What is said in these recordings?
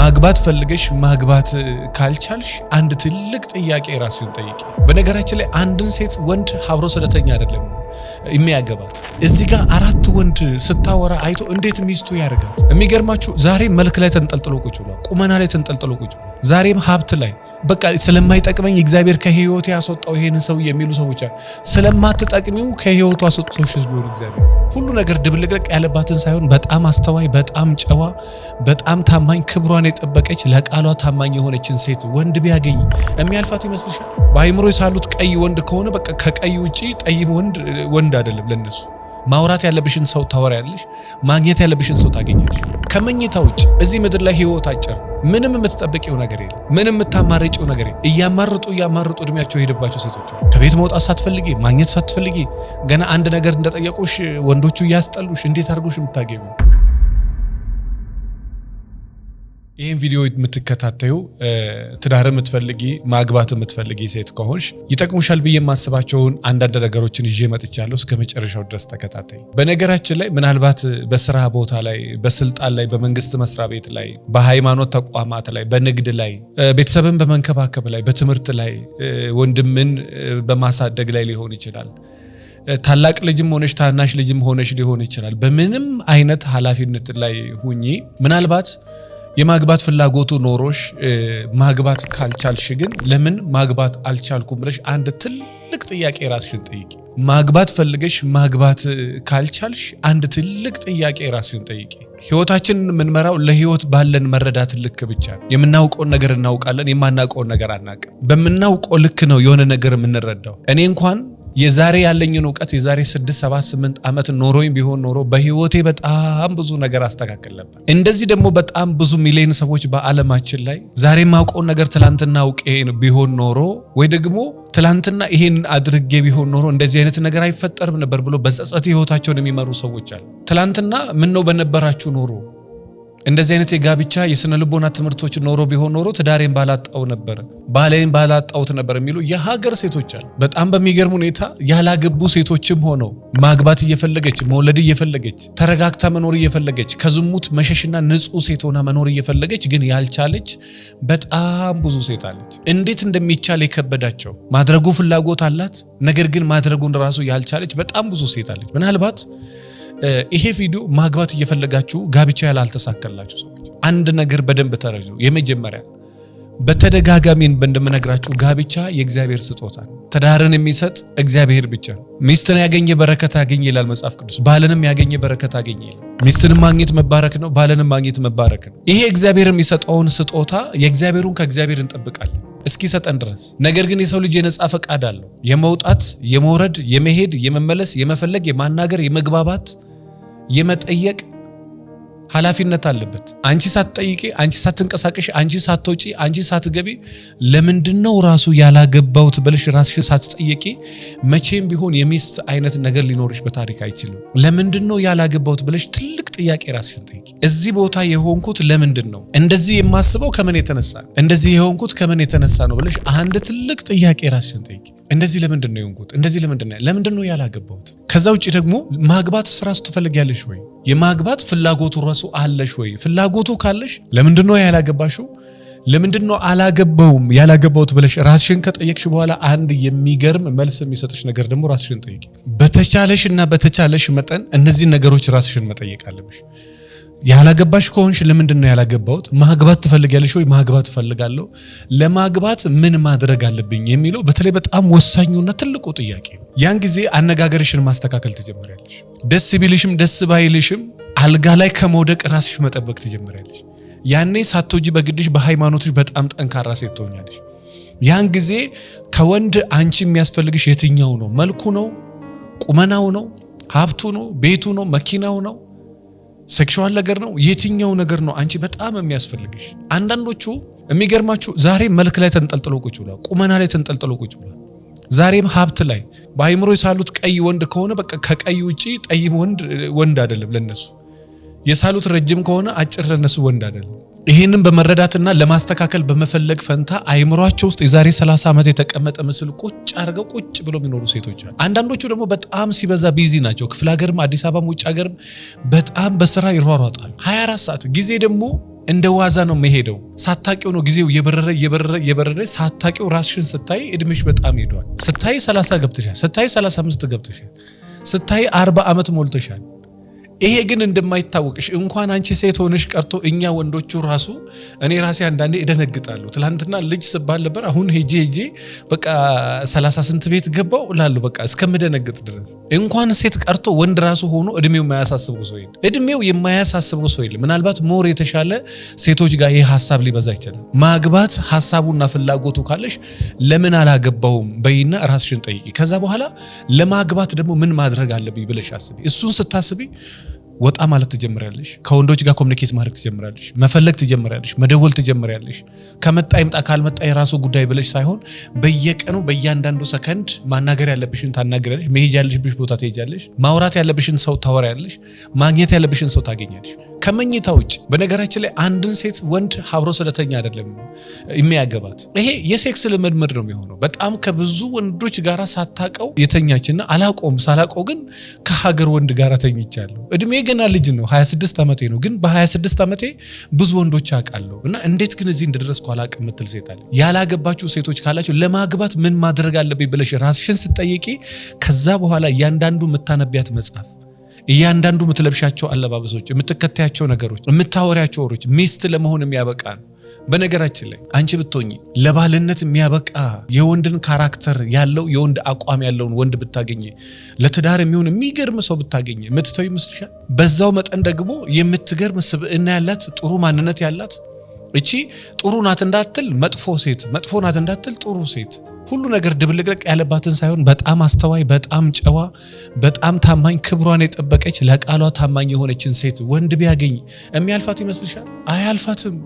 ማግባት ፈልገሽ ማግባት ካልቻልሽ አንድ ትልቅ ጥያቄ ራስሽን ጠይቂ። በነገራችን ላይ አንድን ሴት ወንድ አብሮ ስለተኛ አይደለም የሚያገባት። እዚህ ጋር አራት ወንድ ስታወራ አይቶ እንዴት ሚስቱ ያርጋት። የሚገርማችሁ ዛሬ መልክ ላይ ተንጠልጥሎ ቁጭ ብሏል፣ ቁመና ላይ ተንጠልጥሎ ቁጭ ብሏል። ዛሬም ሀብት ላይ በቃ ስለማይጠቅመኝ እግዚአብሔር ከህይወቱ ያስወጣው ይሄን ሰው የሚሉ ሰዎች አሉ። ስለማትጠቅሚው ከህይወቱ አስወጥቶሽስ ቢሆን እግዚአብሔር ሁሉ ነገር ድብልቅልቅ ያለባትን ሳይሆን በጣም አስተዋይ፣ በጣም ጨዋ፣ በጣም ታማኝ፣ ክብሯን የጠበቀች ለቃሏ ታማኝ የሆነችን ሴት ወንድ ቢያገኝ የሚያልፋት ይመስልሻል? በአይምሮ የሳሉት ቀይ ወንድ ከሆነ በቃ ከቀይ ውጪ ጠይም ወንድ አይደለም ለነሱ። ማውራት ያለብሽን ሰው ታወሪያለሽ፣ ማግኘት ያለብሽን ሰው ታገኛለሽ። ከመኝታ ውጭ እዚህ ምድር ላይ ህይወት አጭር፣ ምንም የምትጠብቂው ነገር የለም፣ ምንም የምታማርጪው ነገር የለም። እያማርጡ እድሜያቸው የሄደባቸው ሴቶች ከቤት መውጣት ሳትፈልጊ ማግኘት ሳትፈልጊ ገና አንድ ነገር እንደጠየቁሽ ወንዶቹ እያስጠሉሽ እንዴት አድርጎሽ የምታገቢው? ይህን ቪዲዮ የምትከታተዩ ትዳር የምትፈልጊ ማግባት የምትፈልጊ ሴት ከሆንሽ ይጠቅሙሻል ብዬ የማስባቸውን አንዳንድ ነገሮችን ይዤ መጥቻለሁ። እስከ መጨረሻው ድረስ ተከታተይ። በነገራችን ላይ ምናልባት በስራ ቦታ ላይ፣ በስልጣን ላይ፣ በመንግስት መስሪያ ቤት ላይ፣ በሃይማኖት ተቋማት ላይ፣ በንግድ ላይ፣ ቤተሰብን በመንከባከብ ላይ፣ በትምህርት ላይ፣ ወንድምን በማሳደግ ላይ ሊሆን ይችላል። ታላቅ ልጅም ሆነሽ ታናሽ ልጅም ሆነሽ ሊሆን ይችላል። በምንም አይነት ኃላፊነት ላይ ሁኚ ምናልባት የማግባት ፍላጎቱ ኖሮሽ ማግባት ካልቻልሽ ግን ለምን ማግባት አልቻልኩም ብለሽ አንድ ትልቅ ጥያቄ ራስሽን ጠይቂ። ማግባት ፈልገሽ ማግባት ካልቻልሽ አንድ ትልቅ ጥያቄ ራስሽን ጠይቂ። ህይወታችንን የምንመራው ለህይወት ባለን መረዳት ልክ ብቻ ነው። የምናውቀውን ነገር እናውቃለን፣ የማናውቀውን ነገር አናውቅም። በምናውቀው ልክ ነው የሆነ ነገር የምንረዳው። እኔ እንኳን የዛሬ ያለኝን ዕውቀት የዛሬ 6 7 8 ዓመት ኖሮኝ ቢሆን ኖሮ በህይወቴ በጣም ብዙ ነገር አስተካክል ነበር። እንደዚህ ደግሞ በጣም ብዙ ሚሊዮን ሰዎች በዓለማችን ላይ ዛሬ ማውቀውን ነገር ትላንትና አውቄ ቢሆን ኖሮ ወይ ደግሞ ትላንትና ይሄን አድርጌ ቢሆን ኖሮ እንደዚህ አይነት ነገር አይፈጠርም ነበር ብሎ በጸጸት ህይወታቸውን የሚመሩ ሰዎች አሉ። ትላንትና ምን ነው በነበራችሁ ኖሮ እንደዚህ አይነት የጋብቻ የስነ ልቦና ትምህርቶች ኖሮ ቢሆን ኖሮ ትዳሬን ባላጣው ነበር፣ ባሌን ባላጣውት ነበር የሚሉ የሀገር ሴቶች አሉ። በጣም በሚገርም ሁኔታ ያላገቡ ሴቶችም ሆነው ማግባት እየፈለገች መውለድ እየፈለገች ተረጋግታ መኖር እየፈለገች ከዝሙት መሸሽና ንጹህ ሴት ሆና መኖር እየፈለገች ግን ያልቻለች በጣም ብዙ ሴት አለች። እንዴት እንደሚቻል የከበዳቸው ማድረጉ ፍላጎት አላት፣ ነገር ግን ማድረጉን ራሱ ያልቻለች በጣም ብዙ ሴት አለች። ምናልባት ይሄ ቪዲዮ ማግባት እየፈለጋችሁ ጋብቻ ያላልተሳካላችሁ ሰዎች አንድ ነገር በደንብ ተረዱ። የመጀመሪያ በተደጋጋሚ እንደምነግራችሁ ጋብቻ የእግዚአብሔር ስጦታ ነው። ትዳርን የሚሰጥ እግዚአብሔር ብቻ ነው። ሚስትን ያገኘ በረከት ያገኘ ይላል መጽሐፍ ቅዱስ። ባልንም ያገኘ በረከት ያገኘ ይላል። ሚስትን ማግኘት መባረክ ነው፣ ባልንም ማግኘት መባረክ ነው። ይሄ እግዚአብሔር የሚሰጠውን ስጦታ የእግዚአብሔሩን ከእግዚአብሔር እንጠብቃለን እስኪሰጠን ድረስ። ነገር ግን የሰው ልጅ የነጻ ፈቃድ አለው። የመውጣት፣ የመውረድ፣ የመሄድ፣ የመመለስ፣ የመፈለግ፣ የማናገር፣ የመግባባት፣ የመጠየቅ ኃላፊነት አለበት። አንቺ ሳትጠይቂ፣ አንቺ ሳትንቀሳቀሽ፣ አንቺ ሳትወጪ፣ አንቺ ሳትገቢ ለምንድነው ራሱ ያላገባውት ብለሽ ራስሽን ሳትጠይቂ መቼም ቢሆን የሚስት አይነት ነገር ሊኖርሽ በታሪክ አይችልም። ለምንድነው ያላገባውት ብለሽ ትልቅ ጥያቄ ራስሽን ጠይቂ። እዚህ ቦታ የሆንኩት ለምንድነው? እንደዚህ የማስበው ከምን የተነሳ ነው? እንደዚህ የሆንኩት ከምን የተነሳ ነው ብለሽ አንድ ትልቅ ጥያቄ ራስሽን ጠይቂ። እንደዚህ ለምንድነው የሆንኩት? እንደዚህ ለምንድነው ያላገባውት? ከዛ ውጪ ደግሞ ማግባት ራሱ ትፈልጊያለሽ ወይ? የማግባት ፍላጎቱ ራሱ አለሽ ወይ? ፍላጎቱ ካለሽ ለምንድነው ያላገባሽው? ለምንድነው አላገባውም ያላገባውት ብለሽ ራስሽን ከጠየቅሽ በኋላ አንድ የሚገርም መልስ የሚሰጥሽ ነገር ደግሞ ራስሽን ጠይቂ። በተቻለሽና በተቻለሽ መጠን እነዚህ ነገሮች ራስሽን መጠየቅ አለብሽ። ያላገባሽ ከሆንሽ ለምንድነው ያላገባውት? ማግባት ትፈልጊያለሽ ወይ? ማግባት ፈልጋለሁ። ለማግባት ምን ማድረግ አለብኝ የሚለው በተለይ በጣም ወሳኙና ትልቁ ጥያቄ ነው። ያን ጊዜ አነጋገርሽን ማስተካከል ትጀምሪያለሽ። ደስ ቢልሽም ደስ ባይልሽም አልጋ ላይ ከመውደቅ ራስሽ መጠበቅ ትጀምሪያለሽ። ያኔ ሳትወጂ በግድሽ በሃይማኖትሽ በጣም ጠንካራ ሴት ትሆኛለሽ። ያን ጊዜ ከወንድ አንቺ የሚያስፈልግሽ የትኛው ነው? መልኩ ነው? ቁመናው ነው? ሀብቱ ነው? ቤቱ ነው? መኪናው ነው? ሴክሹዋል ነገር ነው? የትኛው ነገር ነው አንቺ በጣም የሚያስፈልግሽ? አንዳንዶቹ የሚገርማችሁ ዛሬ መልክ ላይ ተንጠልጥሎ ቁጭ ብሏል፣ ቁመና ላይ ተንጠልጥሎ ቁጭ ብሏል። ዛሬም ሀብት ላይ በአይምሮ የሳሉት ቀይ ወንድ ከሆነ በቃ ከቀይ ውጪ ጠይም ወንድ አይደለም ለነሱ። የሳሉት ረጅም ከሆነ አጭር ለነሱ ወንድ አይደለም። ይሄንን በመረዳትና ለማስተካከል በመፈለግ ፈንታ አይምሮአቸው ውስጥ የዛሬ 30 ዓመት የተቀመጠ ምስል ቁጭ አድርገው ቁጭ ብለው የሚኖሩ ሴቶች አሉ። አንዳንዶቹ ደግሞ በጣም ሲበዛ ቢዚ ናቸው። ክፍለ ሀገርም አዲስ አበባም ውጭ ሀገርም በጣም በስራ ይሯሯጣሉ 24 ሰዓት። ጊዜ ደግሞ እንደ ዋዛ ነው የሚሄደው። ሳታቂው ነው ጊዜው የበረረ ሳታቂው ራስሽን ስታይ እድሜሽ በጣም ሄዷል። ስታይ 30 ገብተሻል፣ ስታይ 35 ገብተሻል፣ ስታይ 40 ዓመት ሞልተሻል። ይሄ ግን እንደማይታወቅሽ እንኳን አንቺ ሴት ሆነሽ ቀርቶ እኛ ወንዶቹ ራሱ እኔ ራሴ አንዳንዴ እደነግጣለሁ። ትላንትና ልጅ ስባል ነበር፣ አሁን ሄጄ በቃ 30 ስንት ቤት ገባው እላለሁ። በቃ እስከምደነግጥ ድረስ እንኳን ሴት ቀርቶ ወንድ ራሱ ሆኖ እድሜው የማያሳስበው ሰው የለም። ምናልባት ሞር የተሻለ ሴቶች ጋር ይሄ ሐሳብ ሊበዛ ይችላል። ማግባት ሐሳቡና ፍላጎቱ ካለሽ ለምን አላገባውም በይና ራስሽን ጠይቂ። ከዛ በኋላ ለማግባት ደግሞ ምን ማድረግ አለብኝ ብለሽ አስቢ። እሱን ስታስቢ ወጣ ማለት ትጀምራለሽ። ከወንዶች ጋር ኮሙኒኬት ማድረግ ትጀምራለሽ። መፈለግ ትጀምራለሽ። መደወል ትጀምራለሽ። ከመጣ ይምጣ ካልመጣ የራሱ ጉዳይ ብለሽ ሳይሆን በየቀኑ በእያንዳንዱ ሰከንድ ማናገር ያለብሽን ታናገሪያለሽ። መሄድ ያለብሽ ቦታ ትሄጃለሽ። ማውራት ያለብሽን ሰው ታወሪያለሽ። ማግኘት ያለብሽን ሰው ታገኛለሽ። ከመኝታ ውጭ በነገራችን ላይ አንድን ሴት ወንድ አብሮ ስለተኛ አይደለም የሚያገባት። ይሄ የሴክስ ልምምድ ነው የሚሆነው። በጣም ከብዙ ወንዶች ጋር ሳታቀው የተኛችና ሳላቀው ግን ከሀገር ወንድ ጋር ተኝቻለሁ። እድሜ ገና ልጅ ነው፣ 26 ዓመቴ ነው። ግን በ26 ዓመቴ ብዙ ወንዶች አውቃለሁ። እና እንዴት ግን እዚህ እንደደረስኩ አላቅም የምትል ሴት አለ። ያላገባችሁ ሴቶች ካላችሁ ለማግባት ምን ማድረግ አለብኝ ብለሽ ራስሽን ስትጠይቂ ከዛ በኋላ እያንዳንዱ የምታነቢያት መጽሐፍ፣ እያንዳንዱ የምትለብሻቸው አለባበሶች፣ የምትከታያቸው ነገሮች፣ የምታወሪያቸው ወሮች ሚስት ለመሆን የሚያበቃ ነው። በነገራችን ላይ አንቺ ብትሆኚ ለባልነት የሚያበቃ የወንድን ካራክተር ያለው የወንድ አቋም ያለውን ወንድ ብታገኝ፣ ለትዳር የሚሆን የሚገርም ሰው ብታገኝ የምትተው ይመስልሻል? በዛው መጠን ደግሞ የምትገርም ስብዕና ያላት ጥሩ ማንነት ያላት እቺ ጥሩ ናት እንዳትል መጥፎ ሴት፣ መጥፎ ናት እንዳትል ጥሩ ሴት፣ ሁሉ ነገር ድብልቅልቅ ያለባትን ሳይሆን በጣም አስተዋይ፣ በጣም ጨዋ፣ በጣም ታማኝ፣ ክብሯን የጠበቀች ለቃሏ ታማኝ የሆነችን ሴት ወንድ ቢያገኝ የሚያልፋት ይመስልሻል? አያልፋትም።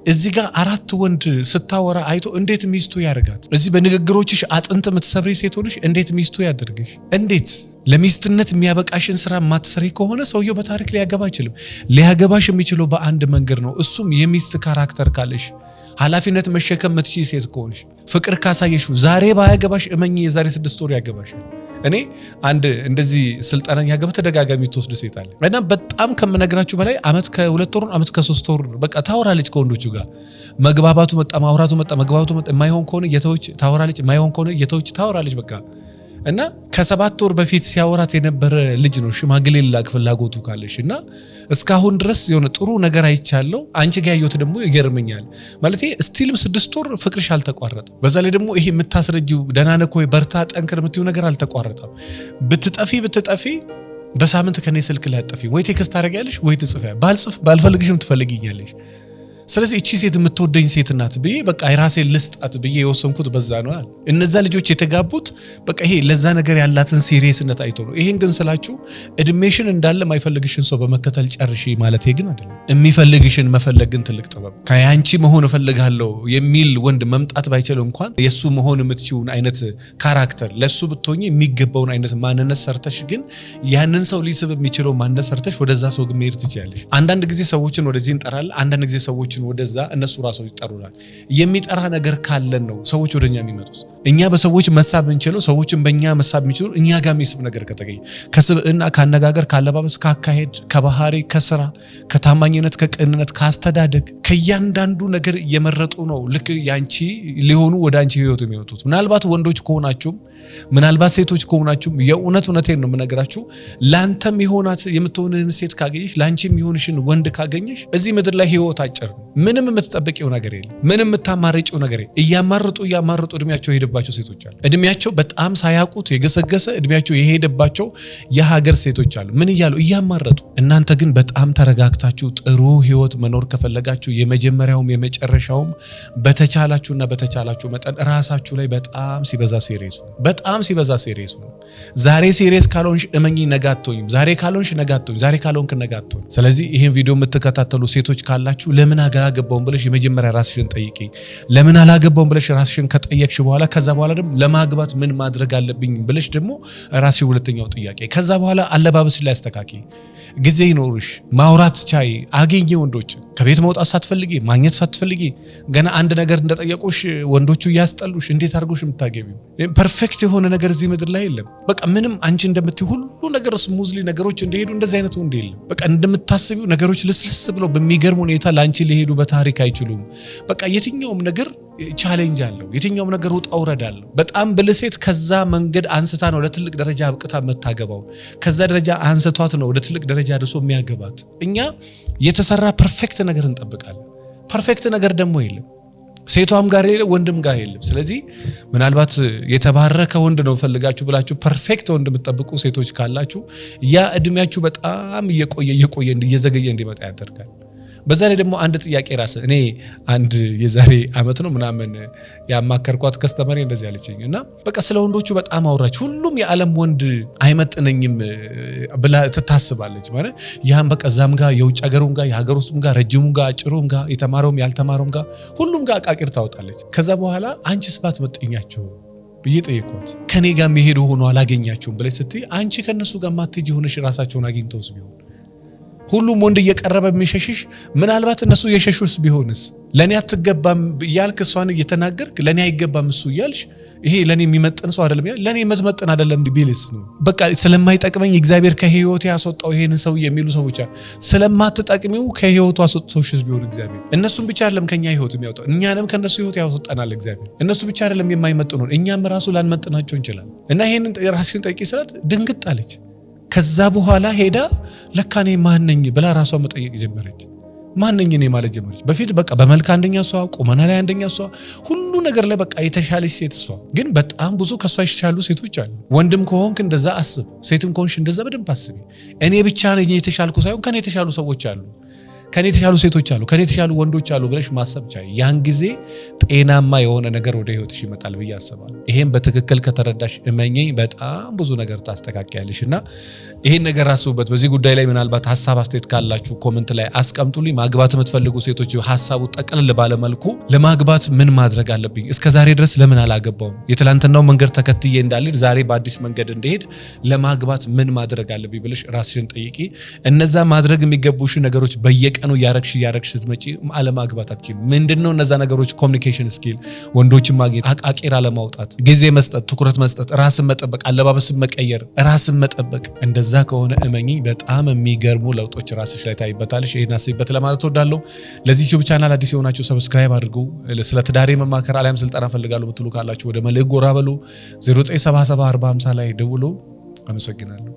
እዚህ ጋር 4 ወንድ ስታወራ አይቶ እንዴት ሚስቱ ያደርጋት? እዚህ በንግግሮችሽ አጥንት የምትሰብሪ ሴት ሆነሽ እንዴት ሚስቱ ያደርግሽ? እንዴት ለሚስትነት የሚያበቃሽን ስራ ማትሰሪ ከሆነ ሰውየው በታሪክ ሊያገባ አይችልም። ሊያገባሽ የሚችለው በአንድ መንገድ ነው። እሱም የሚስት ካራክተር ካለሽ፣ ኃላፊነት መሸከም የምትችይ ሴት ከሆንሽ፣ ፍቅር ካሳየሽው ዛሬ ባያገባሽ እመኚ የዛሬ 6 ወር ያገባሻል። እኔ አንድ እንደዚህ ስልጣና ያገባ ተደጋጋሚ ተወስደ ሴት አለ እና በጣም ከምነግራችሁ በላይ አመት ከ2 ወር አመት ከ3 ወር በቃ ታወራለች ከወንዶቹ ጋር። መግባባቱ መጣ፣ ማውራቱ መጣ፣ መግባባቱ መጣ። የማይሆን ከሆነ እየተወች ታወራለች፣ የማይሆን ከሆነ እየተወች ታወራለች በቃ። እና ከ7 ወር በፊት ሲያወራት የነበረ ልጅ ነው ሽማግሌ ላክ ፍላጎቱ ካለሽ እና እስካሁን ድረስ የሆነ ጥሩ ነገር አይቻለው። አንቺ ጋር ያየሁት ደግሞ ይገርመኛል ማለት ስቲልም 6 ወር ፍቅርሽ አልተቋረጠም። በዛ ላይ ደግሞ ይሄ የምታስረጂው ደህና ነህ ወይ በርታ ጠንክር የምትይው ነገር አልተቋረጠም። ብትጠፊ በሳምንት ከኔ ስልክ ላይ አጥፊ ወይ ቴክስት ታደርጊያለሽ ወይ ትጽፊያለሽ። ባልፈልግሽም ትፈልጊኛለሽ። ስለዚህ እቺ ሴት የምትወደኝ ሴት ናት ብዬ በቃ የራሴን ልስጣት ብዬ የወሰንኩት በዛ ነው አለ። እነዛ ልጆች የተጋቡት በቃ ይሄ ለዛ ነገር ያላትን ሲሪየስነት አይቶ ነው። ይሄን ግን ስላችሁ እድሜሽን እንዳለ ማይፈልግሽን ሰው በመከተል ጨርሺ ማለት ግን አይደለም። የሚፈልግሽን መፈለግ ግን ትልቅ ጥበብ። ከያንቺ መሆን እፈልጋለሁ የሚል ወንድ መምጣት ባይችል እንኳን የሱ መሆን የምትችውን አይነት ካራክተር ለሱ ብትሆኚ የሚገባውን አይነት ማንነት ሰርተሽ ግን ያንን ሰው ሊስብ የሚችለው ማንነት ሰርተሽ ወደዛ ሰው ግን መሄድ ትችያለሽ። አንዳንድ ጊዜ ሰዎችን ወደዚህ እንጠራለን፣ አንዳንድ ጊዜ ሰዎችን ወደዛ እነሱ ራስዎ ይጠሩናል። የሚጠራ ነገር ካለን ነው ሰዎች ወደኛ የሚመጡት። እኛ በሰዎች መሳብ እንችለው፣ ሰዎችን በእኛ መሳብ የሚችሉ እኛ ጋር የሚስብ ነገር ከተገኘ ከስብዕና፣ ካነጋገር፣ ካለባበስ፣ ካካሄድ፣ ከባህሪ፣ ከስራ፣ ከታማኝነት፣ ከቅንነት፣ ካስተዳደግ ከእያንዳንዱ ነገር እየመረጡ ነው ልክ ያንቺ ሊሆኑ ወደ አንቺ ህይወት የሚወጡት። ምናልባት ወንዶች ከሆናችሁም ምናልባት ሴቶች ከሆናችሁም የእውነቴን ነው የምነግራችሁ፣ ላንተም የሆናት የምትሆንህን ሴት ካገኘሽ፣ ላንቺም የሆንሽን ወንድ ካገኘሽ እዚህ ምድር ላይ ህይወት አጭር ነው። ምንም የምትጠብቂው ነገር የለም። ምንም የምታማርጪው ነገር የለም። እያማረጡ እድሜያቸው የሄደባቸው ሴቶች አሉ። እድሜያቸው በጣም ሳያውቁት የገሰገሰ እድሜያቸው የሄደባቸው የሀገር ሴቶች አሉ። ምን እያሉ እያማረጡ። እናንተ ግን በጣም ተረጋግታችሁ ጥሩ ህይወት መኖር ከፈለጋችሁ የመጀመሪያውም የመጨረሻውም በተቻላችሁ መጠን ራሳችሁ ላይ በጣም ሲበዛ ሲሪየስ ነው። ዛሬ ሲሪየስ ካልሆንሽ እመኚ ነገ አትሆኝም። ዛሬ ካልሆንሽ ነገ አትሆኝም። ዛሬ ካልሆንክ ነገ አትሆኝም። ስለዚህ ይሄን ቪዲዮ የምትከታተሉ ሴቶች ካላችሁ ለምን አላገባውም ብለሽ የመጀመሪያ ራስሽን ጠይቂ። ለምን አላገባውም ብለሽ ራስሽን ከጠየቅሽ በኋላ ከዛ በኋላ ደግሞ ለማግባት ምን ማድረግ አለብኝ ብለሽ ደግሞ ራስሽ ሁለተኛው ጥያቄ። ከዛ በኋላ አለባበስሽ ላይ አስተካኪ። ጊዜ ይኖርሽ ማውራት ቻይ አገኘ ወንዶች ከቤት መውጣት ሳትፈልጊ ማግኘት ሳትፈልጊ ገና አንድ ነገር እንደጠየቁሽ ወንዶቹ ያስጠሉሽ እንዴት አድርጎሽ የምታገቢው ፐርፌክት የሆነ ነገር እዚህ ምድር ላይ የለም በቃ ምንም አንቺ እንደምትይ ሁሉ ነገር ስሙዝሊ ነገሮች እንደሄዱ እንደዚህ አይነት ወንድ የለም በቃ እንደምታስቢው ነገሮች ልስልስ ብለው በሚገርም ሁኔታ ላንቺ ሊሄዱ በታሪክ አይችሉም በቃ የትኛውም ነገር ቻሌንጅ አለው የትኛውም ነገር ውጣ ውረድ አለው በጣም ብልሴት ከዛ መንገድ አንስታ ነው ለትልቅ ደረጃ አብቅታ መታገባው ከዛ ደረጃ አንስቷት ነው ወደ ትልቅ ደረጃ ደርሶ የሚያገባት እኛ የተሰራ ፐርፌክት ነገር እንጠብቃለን ፐርፌክት ነገር ደግሞ የለም ሴቷም ጋር የለም ወንድም ጋር የለም ስለዚህ ምናልባት የተባረከ ወንድ ነው ፈልጋችሁ ብላችሁ ፐርፌክት ወንድ የምትጠብቁ ሴቶች ካላችሁ ያ እድሜያችሁ በጣም እየቆየ እየዘገየ እንዲመጣ ያደርጋል በዛ ላይ ደግሞ አንድ ጥያቄ ራስ እኔ አንድ የዛሬ አመት ነው ምናምን ያማከርኳት ከስተመሪ እንደዚህ ያለችኝና በቃ ስለ ወንዶቹ በጣም አወራች ሁሉም የዓለም ወንድ አይመጥነኝም ብላ ትታስባለች ማለት ያን በቃ ዛም ጋር የውጭ ሀገሩም ጋር የሀገር ውስጥም ጋር ረጅሙም ጋር አጭሩም ጋር የተማረውም ያልተማረውም ጋር ሁሉም ጋር አቃቂር ታወጣለች ከዛ በኋላ አንቺስ ባትመጥኛቸው በየጠየቁት ከኔ ጋር መሄዱ ሆኖ አላገኛቸውም ብለሽ ስትይ አንቺ ከነሱ ጋር ማትጂ ሆነሽ ራሳቸውን አግኝተውስ ቢሆን ሁሉም ወንድ እየቀረበ የሚሸሽሽ ምናልባት እነሱ የሸሹስ ቢሆንስ ለኔ አትገባም ይያልክ እሷን እየተናገርክ ለኔ አይገባም እሱ ይያልሽ ይሄ ለኔ የሚመጥን ሰው አይደለም ለኔ መጥመጥን አይደለም ቢልስ ነው በቃ ስለማይጠቅመኝ እግዚአብሔር ከህይወቴ ያስወጣው ይሄን ሰው የሚሉ ሰዎች ስለማትጠቅሚው ከህይወቱ አስወጥቶሽስ ቢሆን እግዚአብሔር እነሱም ብቻ አይደለም ከኛ ህይወት የሚያወጣው እኛንም ከነሱ ህይወት ያስወጣናል እግዚአብሔር እነሱ ብቻ አይደለም የማይመጥኑን እኛም ራሱ ላንመጥናቸው እንችላለን እና ይሄንን ራስሽን ጠይቂ ስላት ድንግጥ አለች ከዛ በኋላ ሄዳ ለካኔ ማን ነኝ ብላ ራሷ መጠየቅ ጀመረች ማን ነኝ እኔ ማለት ጀመረች በፊት በቃ በመልክ አንደኛ እሷ ቁመና ላይ አንደኛ እሷ ሁሉ ነገር ላይ በቃ የተሻለች ሴት እሷ ግን በጣም ብዙ ከሷ ይሻሉ ሴቶች አሉ ወንድም ከሆንክ እንደዛ አስብ ሴትም ከሆንሽ እንደዛ በደንብ አስቢ እኔ ብቻ ነኝ የተሻልኩ ሳይሆን ከኔ የተሻሉ ሰዎች አሉ ከኔ የተሻሉ ሴቶች አሉ ከኔ የተሻሉ ወንዶች አሉ ብለሽ ማሰብ ቻይ ያን ጊዜ ጤናማ የሆነ ነገር ወደ ህይወትሽ ይመጣል ብዬ አስባለሁ ይሄን በትክክል ከተረዳሽ እመኚኝ በጣም ብዙ ነገር ታስተካክያለሽና ይሄን ነገር አስቡበት በዚህ ጉዳይ ላይ ምናልባት ሐሳብ አስተያየት ካላችሁ ኮሜንት ላይ አስቀምጡልኝ ማግባት የምትፈልጉ ሴቶች ሐሳቡ ጠቅልል ባለ መልኩ ለማግባት ምን ማድረግ አለብኝ እስከዛሬ ድረስ ለምን አላገባውም የትላንትናው መንገድ ተከትዬ እንዳልሄድ ዛሬ በአዲስ መንገድ እንደሄድ ለማግባት ምን ማድረግ አለብኝ ብለሽ ራስሽን ጠይቂ እነዛ ማድረግ የሚገቡሽ ነገሮች በየቀኑ ያረክሽ ስትመጪ አለማግባት አትችይም ምንድነው እነዛ ነገሮች ኮሙኒኬሽን ስኪል ወንዶችን ማግኘት አቃቂራ ለማውጣት ጊዜ መስጠት ትኩረት መስጠት ራስን መጠበቅ አለባበስን መቀየር ራስን መጠበቅ እንደዛ ከሆነ እመኚኝ በጣም የሚገርሙ ለውጦች ራስሽ ላይ ታይበታለሽ ይሄን አስይበት ለማለት ወዳለሁ ለዚህ ዩቲዩብ ቻናል አዲስ የሆናችሁ ሰብስክራይብ አድርጉ ስለ ትዳሬ መማከር አለም ስልጠና ፈልጋለሁ ብትሉ ካላችሁ ወደ መልእክት ጎራ በሉ 09774050 ላይ ደውሉ አመሰግናለሁ